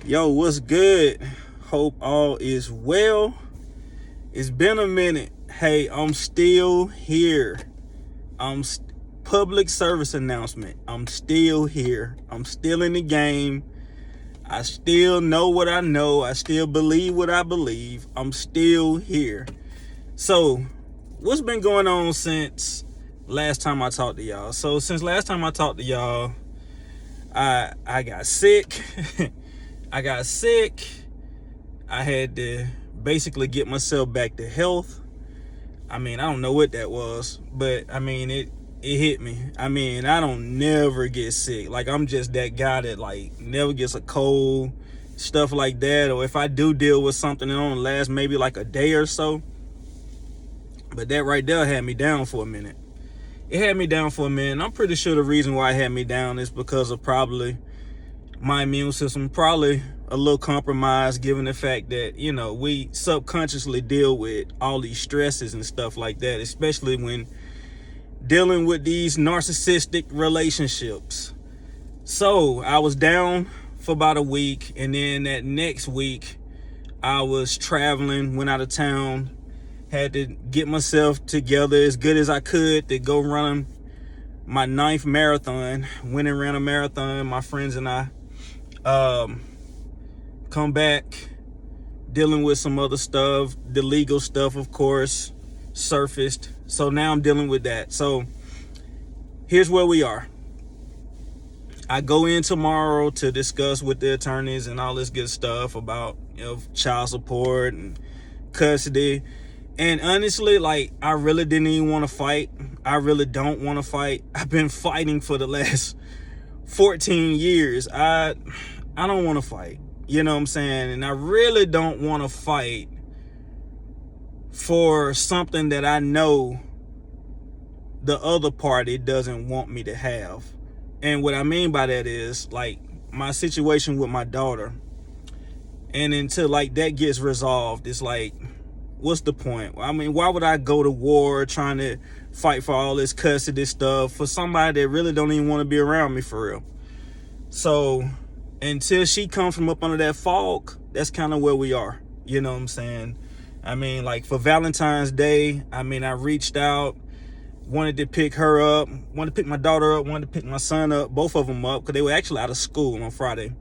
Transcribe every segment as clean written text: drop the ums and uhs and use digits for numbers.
Yo, what's good? Hope all is well. It's been a minute. Hey, I'm still here. Public service announcement. I'm still here. I'm still in the game. I still know what I know. I still believe what I believe. I'm still here. So, what's been going on since last time I talked to y'all? So, since last time I talked to y'all, I got sick. I had to basically get myself back to health. I don't know what that was, but it hit me. I don't never get sick. Like, I'm just that guy that like never gets a cold, stuff like that. Or if I do deal with something, it only lasts maybe like a day or so. But that right there had me down for a minute. It had me down for a minute. I'm pretty sure the reason why it had me down is because of probably my immune system, probably a little compromised, given the fact that, we subconsciously deal with all these stresses and stuff like that, especially when dealing with these narcissistic relationships. So I was down for about a week, and then that next week I was traveling, went out of town, had to get myself together as good as I could to go run my 9th marathon. Went and ran a marathon, my friends and I. Come back, dealing with some other stuff. The legal stuff, of course, surfaced. So now I'm dealing with that. So here's where we are. I go in tomorrow to discuss with the attorneys and all this good stuff about, child support and custody. And honestly, like, I really didn't even want to fight. I really don't want to fight. I've been fighting for the last 14 years. I don't want to fight. You know what I'm saying? And I really don't want to fight for something that I know the other party doesn't want me to have. And what I mean by that is, like, my situation with my daughter. And until, like, that gets resolved, it's like, what's the point? Why would I go to war trying to fight for all this custody stuff for somebody that really don't even want to be around me for real? So until she comes from up under that fog, that's kind of where we are. You know what I'm saying? Like, for Valentine's Day, I reached out, wanted to pick her up, wanted to pick my daughter up, wanted to pick my son up, both of them up, because they were actually out of school on Friday.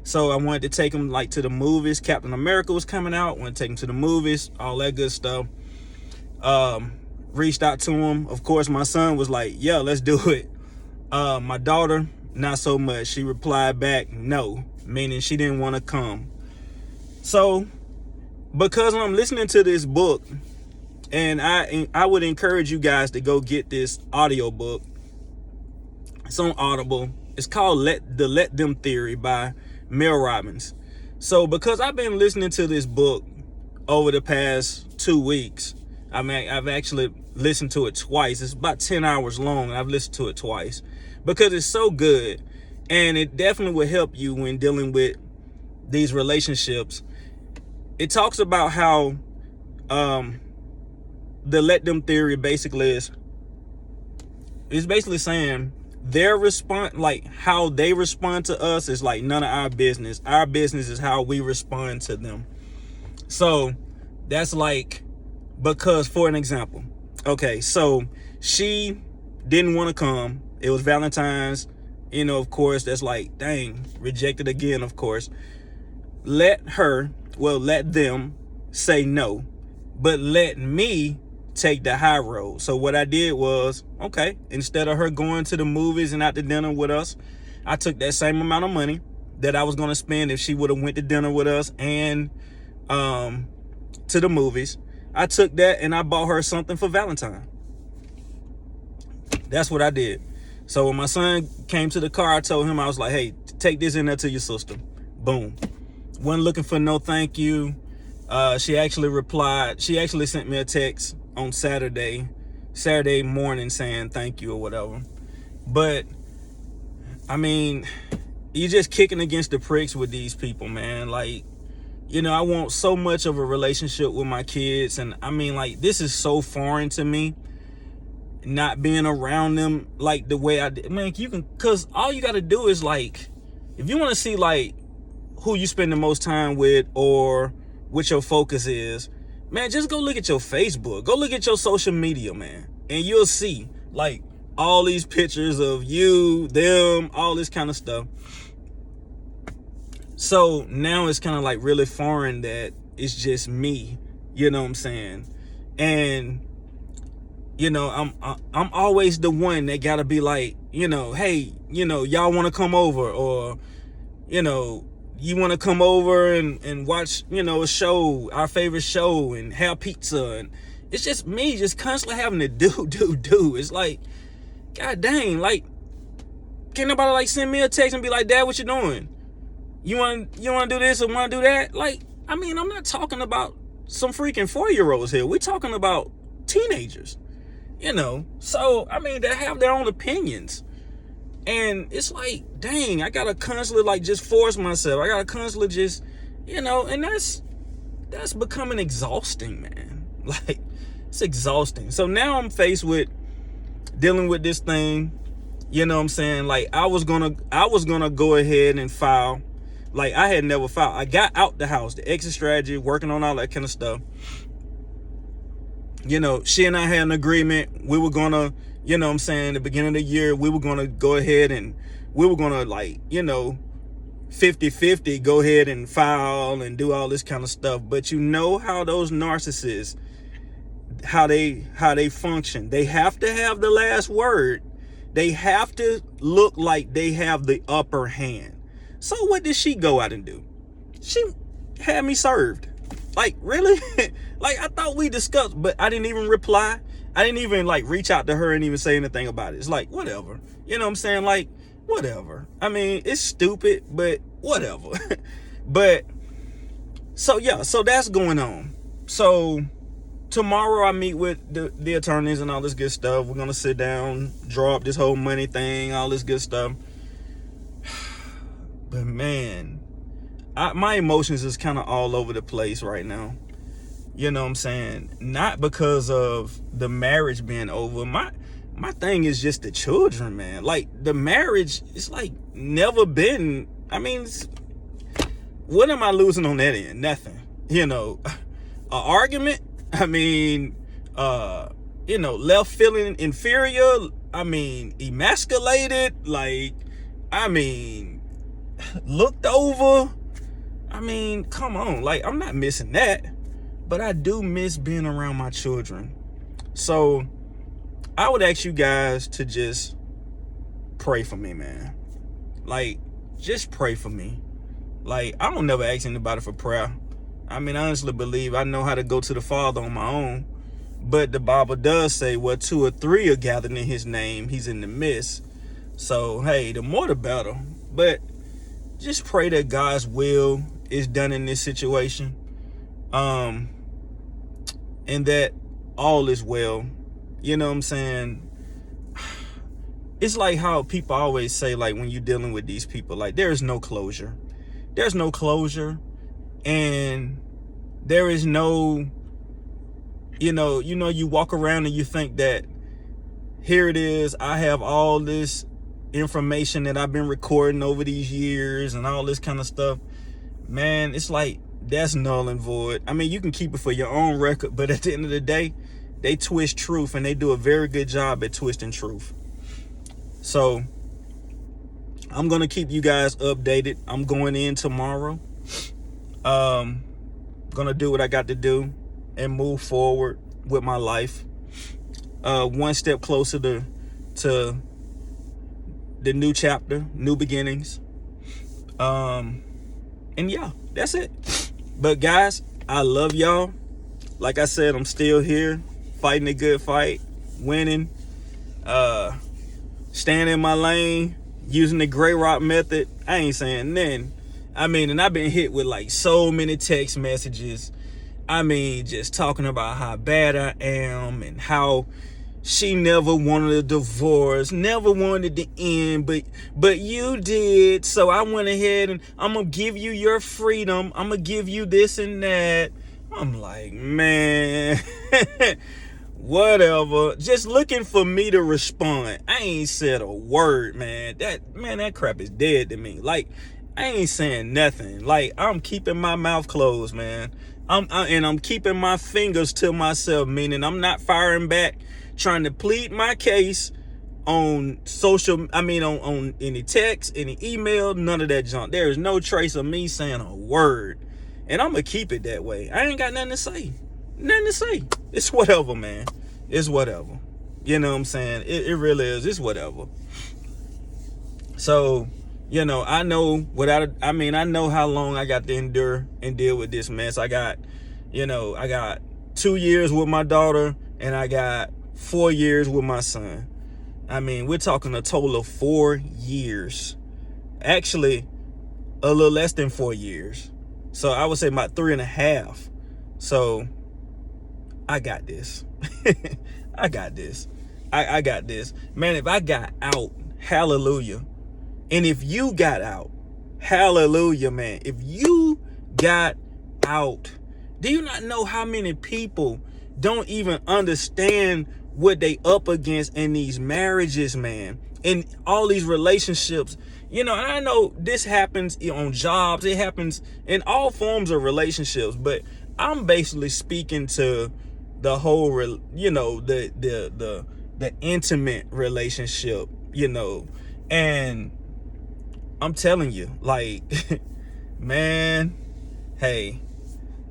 So I wanted to take them, like, to the movies. Captain America was coming out. Wanted to take them to the movies, all that good stuff. Reached out to him. Of course, my son was like, yeah, let's do it. My daughter, not so much. She replied back, no, meaning she didn't want to come. So, because I'm listening to this book, and I would encourage you guys to go get this audio book. It's on Audible. It's called Let Them Theory by Mel Robbins. So because I've been listening to this book over the past 2 weeks, I've actually listened to it twice. It's about 10 hours long, and I've listened to it twice because it's so good, and it definitely will help you when dealing with these relationships. It talks about how the Let Them Theory basically is basically saying their response, like how they respond to us, is like none of our business. Our business is how we respond to them. So that's like, because, for an example, okay, so she didn't want to come. It was Valentine's, of course, that's like, dang, rejected again, of course. Let them say no, but let me take the high road. So what I did was, okay, instead of her going to the movies and out to dinner with us, I took that same amount of money that I was going to spend if she would have went to dinner with us and to the movies. I took that and I bought her something for Valentine. That's what I did. So when my son came to the car, I told him, I was like, hey, take this in there to your sister. Boom. Wasn't looking for no thank you. She actually replied. She actually sent me a text on Saturday morning saying thank you or whatever. But you're just kicking against the pricks with these people, man. Like, I want so much of a relationship with my kids, and this is so foreign to me, not being around them like the way I did. Because all you got to do is, like, if you want to see, like, who you spend the most time with or what your focus is, man, just go look at your Facebook. Go look at your social media, man. And you'll see, like, all these pictures of you, them, all this kind of stuff. So now it's kind of like really foreign that it's just me, you know what I'm saying? And, you know, I'm always the one that gotta be like, you know, hey, you know, y'all want to come over, or, you know, you want to come over and watch, you know, a show, our favorite show, and have pizza. And it's just me just constantly having to do. It's like, God dang, like, can't nobody like send me a text and be like, Dad, what you doing? You want to do this or want to do that? Like, I mean, I'm not talking about some freaking 4-year-olds here. We're talking about teenagers, you know? So, I mean, they have their own opinions. And it's like, dang, I gotta constantly like just force myself. I gotta constantly just, you know, and that's becoming exhausting, man. Like, it's exhausting. So now I'm faced with dealing with this thing, you know what I'm saying? Like, I was gonna go ahead and file. Like, I had never filed. I got out the house, the exit strategy, working on all that kind of stuff. You know, she and I had an agreement. We were gonna, you know what I'm saying, the beginning of the year, we were gonna go ahead and we were gonna, like, you know, 50-50 go ahead and file and do all this kind of stuff. But you know how those narcissists, how they function. They have to have the last word. They have to look like they have the upper hand. So what did she go out and do? She had me served. Like, really? Like, I thought we discussed, but I didn't even reply. I didn't even like reach out to her and even say anything about it. It's like, whatever. You know what I'm saying? Like, whatever. I mean, it's stupid, but whatever. But so yeah, so that's going on. So tomorrow I meet with the attorneys and all this good stuff. We're gonna sit down, draw up this whole money thing, all this good stuff. But man, my emotions is kind of all over the place right now. You know what I'm saying? Not because of the marriage being over. My thing is just the children, man. Like, the marriage, it's like never been. I mean, what am I losing on that end? Nothing. You know, an argument. I mean, you know, left feeling inferior. I mean, emasculated. Like, I mean, looked over. I mean, come on. Like, I'm not missing that. But I do miss being around my children. So I would ask you guys to just pray for me, man. Like, just pray for me. Like, I don't never ask anybody for prayer. I mean, I honestly believe I know how to go to the Father on my own. But the Bible does say, where 2 or 3 are gathered in his name, he's in the midst. So, hey, the more the better. But just pray that God's will is done in this situation. And that all is well. You know what I'm saying? It's like how people always say, like, when you're dealing with these people, like, there is no closure. There's no closure. And there is no, you know, you walk around and you think that here it is. I have all this information that I've been recording over these years and all this kind of stuff. Man, it's like, that's null and void. I mean, you can keep it for your own record, but at the end of the day, they twist truth, and they do a very good job at twisting truth. So I'm going to keep you guys updated. I'm going in tomorrow. Going to do what I got to do and move forward with my life. One step closer to the new chapter, new beginnings. And yeah, that's it. But guys, I love y'all. Like I said, I'm still here, fighting a good fight, winning, staying in my lane, using the gray rock method. I ain't saying nothing. I mean, and I've been hit with like so many text messages. I mean, just talking about how bad I am and how she never wanted a divorce, never wanted to end, but you did. So I went ahead and I'm going to give you your freedom. I'm going to give you this and that. I'm like, man, whatever. Just looking for me to respond. I ain't said a word, man. That crap is dead to me. Like, I ain't saying nothing. Like, I'm keeping my mouth closed, man. I'm keeping my fingers to myself, meaning I'm not firing back, trying to plead my case on on any text, any email, none of that junk. There is no trace of me saying a word. And I'm gonna keep it that way. I ain't got nothing to say. Nothing to say. It's whatever, man. It's whatever. You know what I'm saying? It really is. It's whatever. So, I know I know how long I got to endure and deal with this mess. I got 2 years with my daughter, and I got 4 years with my son. I mean, we're talking a total of 4 years. Actually, a little less than 4 years. So I would say about 3.5. So I got this. I got this. I got this. Man, if I got out, hallelujah. And if you got out, hallelujah, man. If you got out, do you not know how many people don't even understand what they up against in these marriages, man, in all these relationships? And I know this happens on jobs. It happens in all forms of relationships, but I'm basically speaking to the whole, the intimate relationship, and I'm telling you, like, man, hey,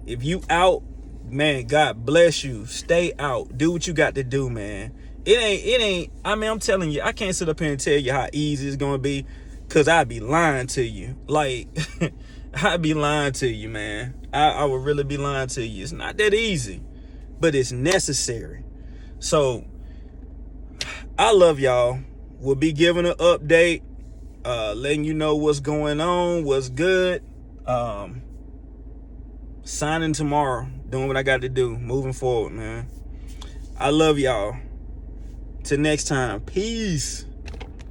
if you out, man, God bless you. Stay out. Do what you got to do, man. It ain't, I'm telling you, I can't sit up here and tell you how easy it's going to be, because I'd be lying to you. Like, I'd be lying to you, man. I would really be lying to you. It's not that easy, but it's necessary. So, I love y'all. We'll be giving an update, letting you know what's going on, what's good. Signing tomorrow, doing what I got to do, moving forward, man. I love y'all. Till next time, peace.